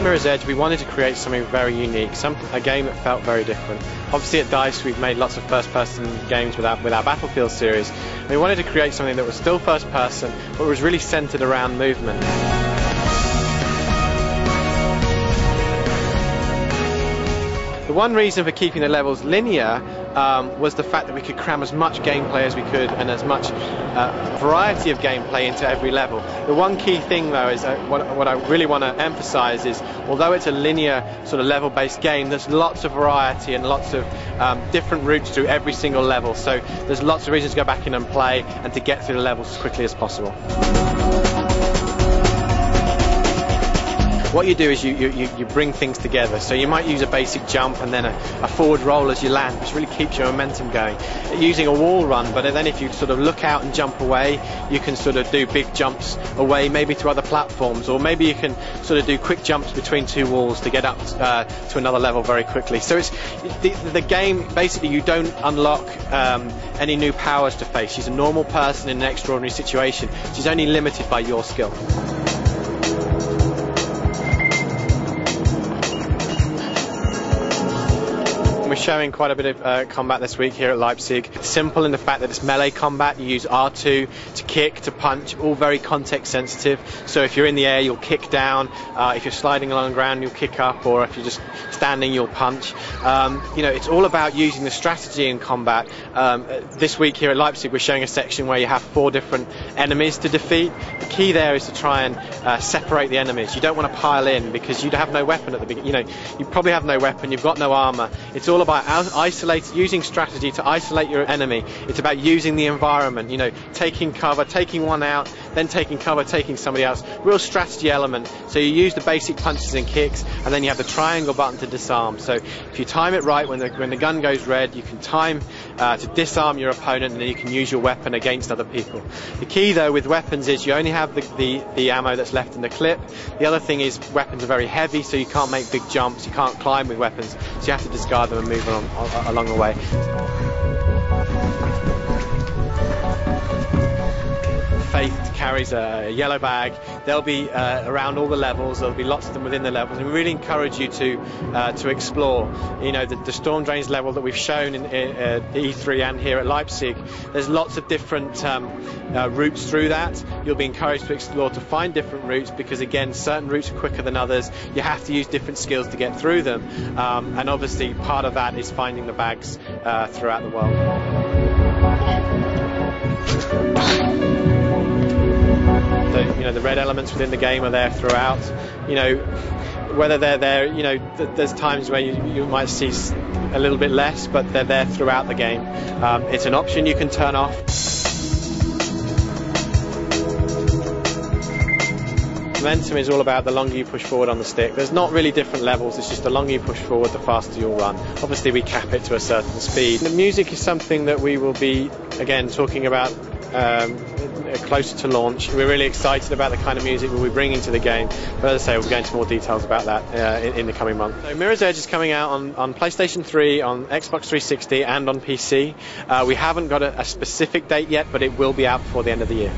Mirror's Edge, we wanted to create something very unique, a game that felt very different. Obviously at DICE we've made lots of first-person games with our Battlefield series. We wanted to create something that was still first-person, but was really centered around movement. The one reason for keeping the levels linear was the fact that we could cram as much gameplay as we could and as much variety of gameplay into every level. The one key thing though is what I really want to emphasize is, although it's a linear sort of level-based game, there's lots of variety and lots of different routes through every single level, so there's lots of reasons to go back in and play and to get through the levels as quickly as possible. What you do is you bring things together. So you might use a basic jump and then a forward roll as you land, which really keeps your momentum going. Using a wall run, but then if you sort of look out and jump away, you can sort of do big jumps away, maybe to other platforms, or maybe you can sort of do quick jumps between two walls to get up to another level very quickly. So it's the game, basically you don't unlock any new powers to face. She's a normal person in an extraordinary situation. She's only limited by your skill. We're showing quite a bit of combat this week here at Leipzig. It's simple in the fact that it's melee combat. You use R2 to kick, to punch, all very context sensitive. So if you're in the air, you'll kick down. If you're sliding along the ground, you'll kick up, or if you're just standing, you'll punch. You know, it's all about using the strategy in combat. This week here at Leipzig, we're showing a section where you have 4 different enemies to defeat. The key there is to try and separate the enemies. You don't want to pile in because you have no weapon at the beginning. You know, you probably have no weapon. You've got no armor. It's all about using strategy to isolate your enemy. It's about using the environment, you know, taking cover, taking one out, then taking cover, taking somebody else. Real strategy element. So you use the basic punches and kicks, and then you have the triangle button to disarm. So if you time it right, when the gun goes red, you can time to disarm your opponent, and then you can use your weapon against other people. The key though with weapons is you only have the ammo that's left in the clip. The other thing is weapons are very heavy, so you can't make big jumps, you can't climb with weapons, so you have to discard them and move along the way. Faith carries a yellow bag. They'll be around all the levels. There'll be lots of them within the levels, and we really encourage you to explore. You know, the Storm Drains level that we've shown in E3 and here at Leipzig. There's lots of different routes through that. You'll be encouraged to explore, to find different routes, because again, certain routes are quicker than others. You have to use different skills to get through them, and obviously part of that is finding the bags throughout the world. You know, the red elements within the game are there throughout. You know, whether they're there, you know, there's times where you might see a little bit less, but they're there throughout the game. It's an option you can turn off. Momentum is all about the longer you push forward on the stick. There's not really different levels, it's just the longer you push forward, the faster you'll run. Obviously we cap it to a certain speed. The music is something that we will be, again, talking about closer to launch. We're really excited about the kind of music we'll be bringing to the game, but as I say, we'll go into more details about that in the coming month. So Mirror's Edge is coming out on PlayStation 3, on Xbox 360 and on PC. We haven't got a specific date yet, but it will be out before the end of the year.